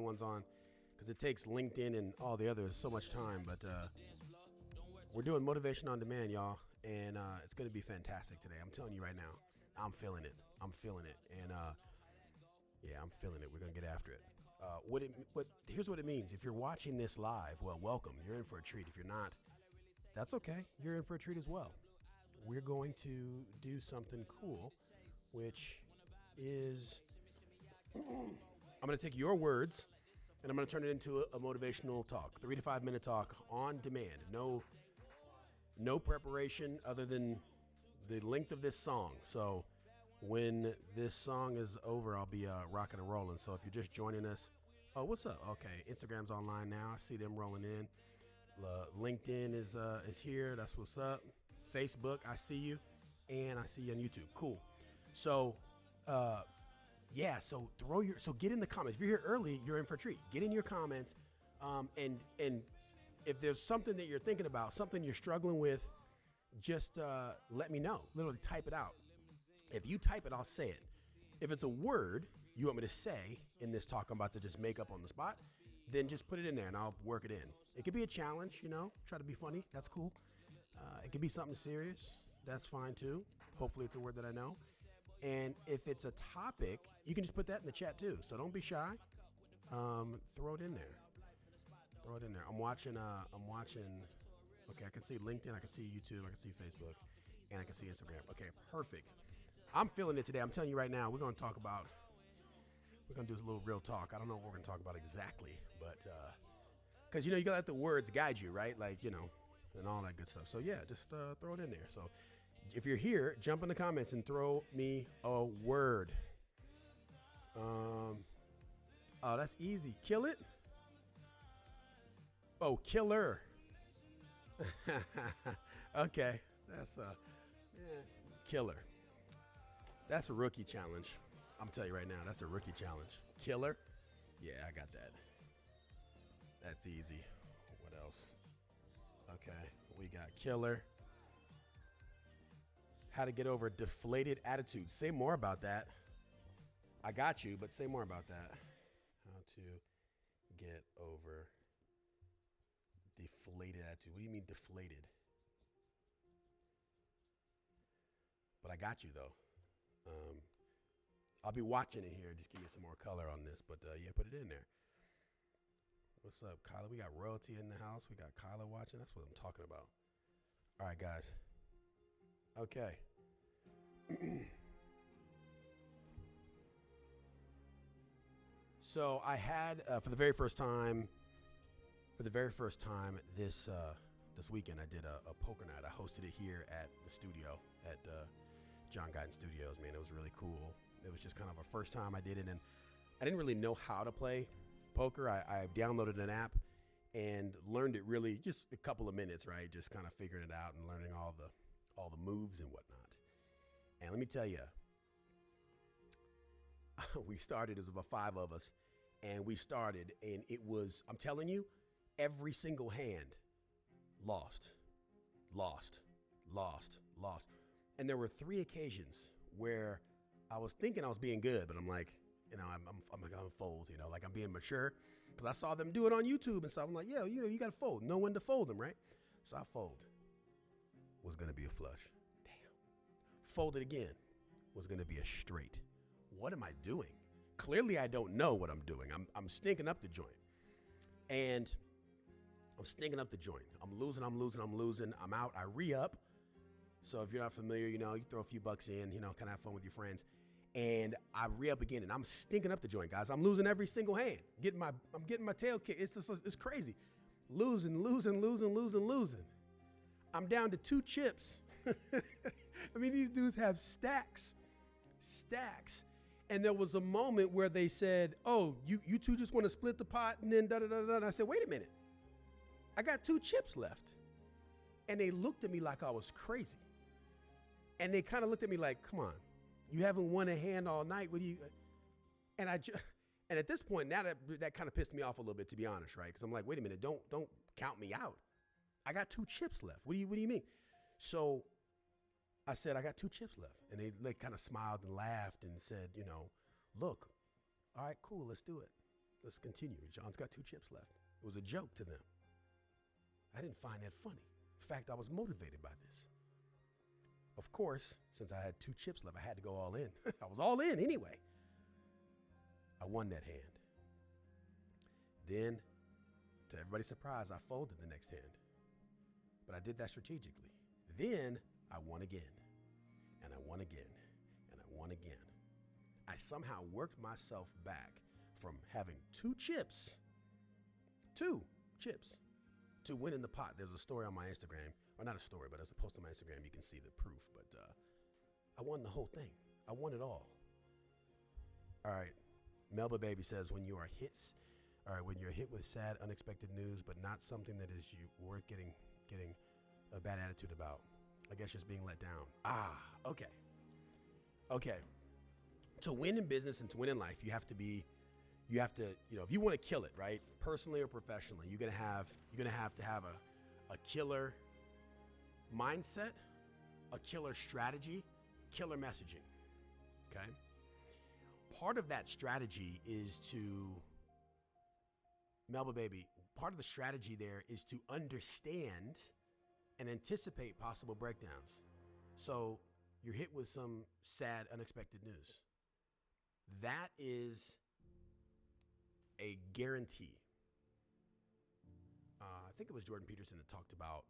ones on because it takes LinkedIn and all the others so much time. But we're doing motivation on demand, y'all, and it's going to be fantastic today. I'm telling you right now, I'm feeling it. And yeah, I'm feeling it. We're going to get after it. Here's what it means. If you're watching this live, well, welcome. You're in for a treat. If you're not, that's okay. You're in for a treat as well. We're going to do something cool, which is I'm going to take your words and I'm going to turn it into a motivational talk, 3 to 5 minute talk on demand. No preparation other than the length of this song. So when this song is over, I'll be rocking and rolling. So if you're just joining us, oh, what's up? Okay, Instagram's online now. I see them rolling in. LinkedIn is here. That's what's up. Facebook, I see you, and I see you on YouTube. Cool. So, yeah. So get in the comments. If you're here early, you're in for a treat. Get in your comments, and if there's something that you're thinking about, something you're struggling with, just let me know. Literally type it out. If you type it, I'll say it. If it's a word you want me to say in this talk I'm about to just make up on the spot, then just put it in there and I'll work it in. It could be a challenge, try to be funny. That's cool. It could be something serious. That's fine too. Hopefully it's a word that I know. And if it's a topic, you can just put that in the chat too. So don't be shy. Throw it in there. I'm watching. Okay, I can see LinkedIn. I can see YouTube. I can see Facebook. And I can see Instagram. Okay, perfect. I'm feeling it today. I'm telling you right now, we're going to do a little real talk. I don't know what we're going to talk about exactly, but, because, you got to let the words guide you, right? Like, and all that good stuff. So, yeah, just throw it in there. So, if you're here, jump in the comments and throw me a word. Oh, that's easy. Kill it? Oh, killer. Okay, that's killer. That's a rookie challenge. I'm telling you right now, that's a rookie challenge. Killer? Yeah, I got that. That's easy. What else? Okay, we got killer. How to get over deflated attitude. Say more about that. I got you, but say more about that. How to get over deflated attitude. What do you mean deflated? But I got you though. I'll be watching it here. Just give me some more color on this. But yeah, put it in there. What's up, Kyla? We got royalty in the house. We got Kyla watching. That's what I'm talking about. All right, guys. Okay. So I had for the very first time this weekend, I did a poker night. I hosted it here at the studio at John Guyton Studios. Man, it was really cool. It was just kind of a first time I did it, and I didn't really know how to play poker. I downloaded an app and learned it really just a couple of minutes, right? Just kind of figuring it out and learning all the moves and whatnot. And let me tell you, we started, it was about 5 of us, and we started, and it was, I'm telling you, every single hand lost. And there were 3 occasions where I was thinking I was being good, but I'm like, I'm gonna fold, like I'm being mature, because I saw them do it on YouTube and stuff. I'm like, you gotta fold. Know when to fold them, right? So I fold. Was gonna be a flush. Damn. Folded again. Was gonna be a straight. What am I doing? Clearly, I don't know what I'm doing. I'm stinking up the joint, and I'm stinking up the joint. I'm losing. I'm out. I re-up. So if you're not familiar, you throw a few bucks in, kind of have fun with your friends. And I re-up again, and I'm stinking up the joint, guys. I'm losing every single hand. I'm getting my tail kicked. It's crazy. Losing. I'm down to 2 chips. I mean, these dudes have stacks. And there was a moment where they said, oh, you two just want to split the pot and then da-da-da-da. And I said, wait a minute. I got 2 chips left. And they looked at me like I was crazy. And they kind of looked at me like, come on, you haven't won a hand all night. What do you? And and at this point, now that kind of pissed me off a little bit, to be honest, right? Because I'm like, wait a minute, don't count me out. I got 2 chips left. What do you mean? So I said, I got 2 chips left. And they kind of smiled and laughed and said, look, all right, cool, let's do it. let's continue. John's got 2 chips left. It was a joke to them. I didn't find that funny. In fact, I was motivated by this. Of course, since I had 2 chips left, I had to go all in. I was all in anyway. I won that hand. Then, to everybody's surprise, I folded the next hand. But I did that strategically. Then I won again, and I won again, and I won again. I somehow worked myself back from having 2 chips, to winning the pot. There's a story on my Instagram, or not a story, but as a post on my Instagram, you can see the proof. But I won the whole thing. I won it all. All right. Melba Baby says, when you're hit with sad, unexpected news, but not something that is worth getting a bad attitude about. I guess just being let down. Okay. To win in business and to win in life, you have to, if you want to kill it, right? Personally or professionally, you're going to have to have a killer mindset, a killer strategy, killer messaging. Okay. Part of that strategy is to, Melba Baby, part of the strategy there is to understand and anticipate possible breakdowns. So you're hit with some sad, unexpected news. That is a guarantee. I think it was Jordan Peterson that talked about,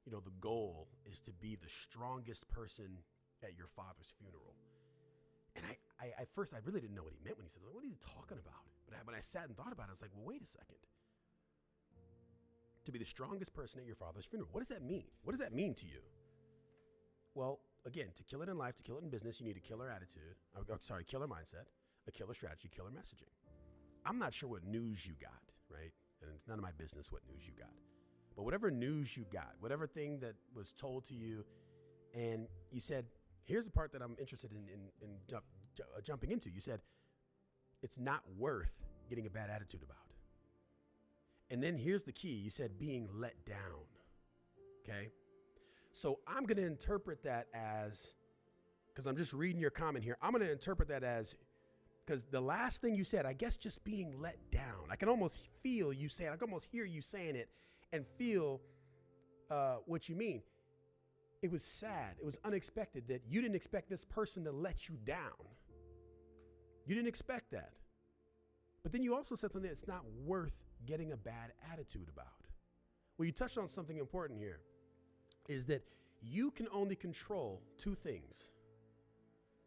the goal is to be the strongest person at your father's funeral. And I at first, I really didn't know what he meant when he said, what are you talking about? But when I sat and thought about it, I was like, well, wait a second. To be the strongest person at your father's funeral. What does that mean? What does that mean to you? Well, again, to kill it in life, to kill it in business, you need a killer attitude. Killer mindset, a killer strategy, killer messaging. I'm not sure what news you got, right? And it's none of my business what news you got. But whatever news you got, whatever thing that was told to you, and you said, here's the part that I'm interested in jumping into. You said, it's not worth getting a bad attitude about. And then here's the key. You said being let down. Okay. So I'm going to interpret that as, because I'm just reading your comment here, I'm going to interpret that as, because the last thing you said, I guess just being let down. I can almost feel you saying, I can almost hear you saying it and feel what you mean. It was sad. It was unexpected that you didn't expect this person to let you down. You didn't expect that. But then you also said something that's not worth getting a bad attitude about. Well, you touched on something important here, is that you can only control 2 things,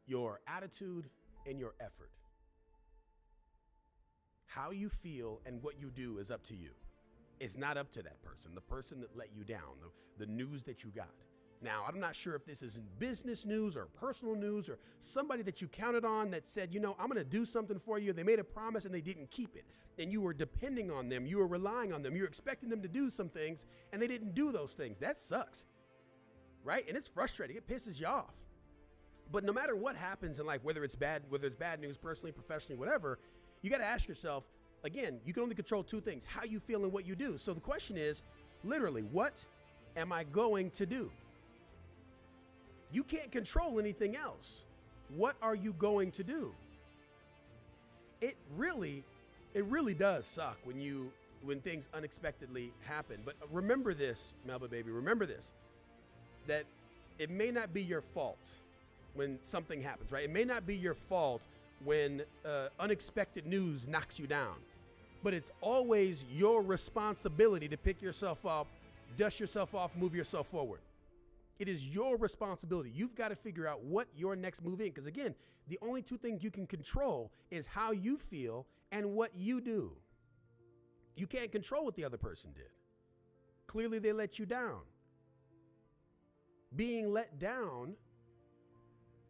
your attitude and your effort. How you feel and what you do is up to you. It's not up to that person, the person that let you down, the news that you got. Now, I'm not sure if this is in business news or personal news or somebody that you counted on that said, I'm going to do something for you. They made a promise and they didn't keep it. And you were depending on them. You were relying on them. You were expecting them to do some things and they didn't do those things. That sucks, right? And it's frustrating. It pisses you off. But no matter what happens in life, whether it's bad news, personally, professionally, whatever, you got to ask yourself, again, you can only control 2 things, how you feel and what you do. So the question is, literally, what am I going to do? You can't control anything else. What are you going to do? It really does suck when things unexpectedly happen. But remember this, Melba Baby, remember this, that it may not be your fault when something happens, right? It may not be your fault when unexpected news knocks you down, but it's always your responsibility to pick yourself up, dust yourself off, move yourself forward. It is your responsibility. You've got to figure out what your next move is. Because again, the only 2 things you can control is how you feel and what you do. You can't control what the other person did. Clearly, they let you down. Being let down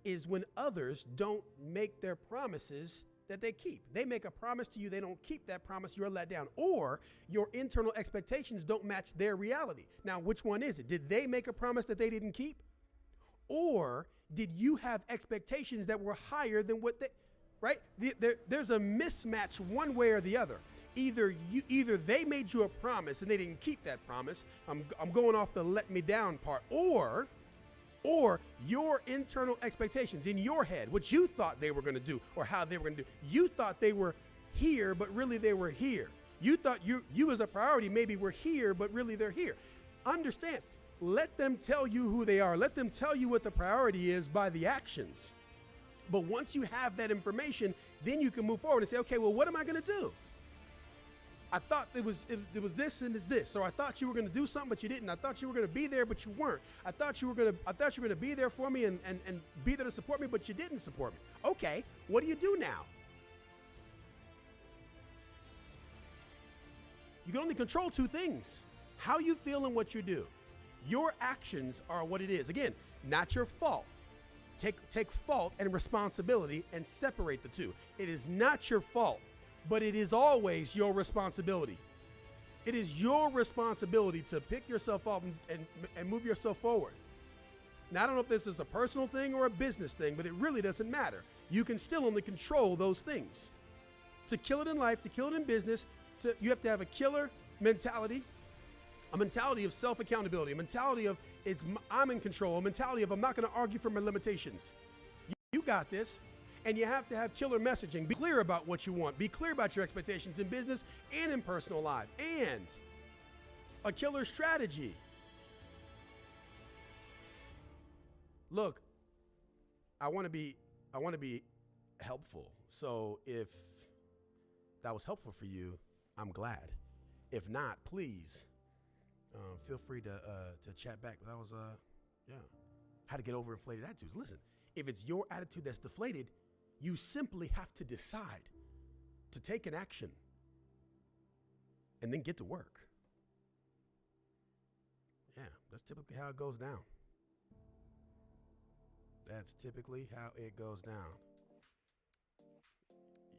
is when others don't make their promises that they keep. They make a promise to you, they don't keep that promise, you're let down. Or your internal expectations don't match their reality. Now, which one is it? Did they make a promise that they didn't keep? Or did you have expectations that were higher than what they, right? There's a mismatch one way or the other. Either they made you a promise and they didn't keep that promise. I'm going off the let me down part. Or your internal expectations in your head, what you thought they were going to do or how they were going to do. You thought they were here, but really they were here. You thought you as a priority maybe were here, but really they're here. Understand, let them tell you who they are. Let them tell you what the priority is by the actions. But once you have that information, then you can move forward and say, okay, well, what am I going to do? I thought it was this and it's this. So I thought you were going to do something, but you didn't. I thought you were going to be there, but you weren't. I thought you were going to be there for me and be there to support me, but you didn't support me. Okay, what do you do now? You can only control two things: how you feel and what you do. Your actions are what it is. Again, not your fault. Take fault and responsibility and separate the two. It is not your fault, but it is always your responsibility. It is your responsibility to pick yourself up and move yourself forward. Now, I don't know if this is a personal thing or a business thing, but it really doesn't matter. You can still only control those things. To kill it in life, to kill it in business, you have to have a killer mentality, a mentality of self-accountability, a mentality of I'm in control, a mentality of I'm not going to argue for my limitations. You got this. And you have to have killer messaging. Be clear about what you want. Be clear about your expectations in business and in personal life. And a killer strategy. Look, I want to be helpful. So if that was helpful for you, I'm glad. If not, please feel free to chat back. That was how to get over inflated attitudes. Listen, if it's your attitude that's deflated, you simply have to decide to take an action and then get to work. Yeah, that's typically how it goes down. That's typically how it goes down.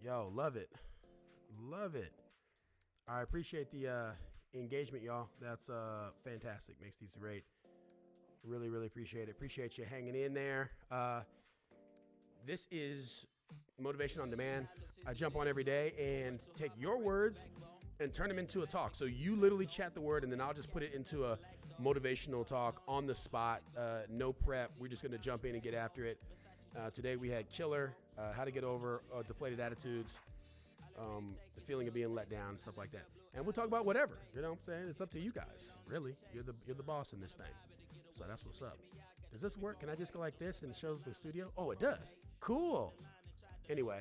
Yo, love it. Love it. I appreciate the engagement, y'all. That's fantastic. Makes these great. Really, really appreciate it. Appreciate you hanging in there. This is Motivation on Demand. I jump on every day and take your words and turn them into a talk. So you literally chat the word, and then I'll just put it into a motivational talk on the spot. No prep. We're just going to jump in and get after it. Today we had killer, how to get over deflated attitudes, the feeling of being let down, stuff like that. And we'll talk about whatever. You know what I'm saying? It's up to you guys. Really, you're the boss in this thing. So that's what's up. Does this work? Can I just go like this and it shows the studio? Oh, it does. Cool. Anyway,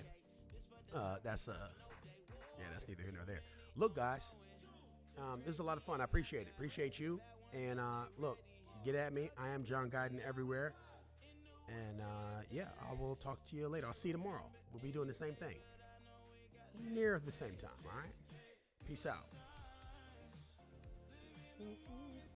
that's neither here nor there. Look, guys, this is a lot of fun. I appreciate it. Appreciate you. And look, get at me. I am John Guyton everywhere. And I will talk to you later. I'll see you tomorrow. We'll be doing the same thing. Near the same time, all right? Peace out.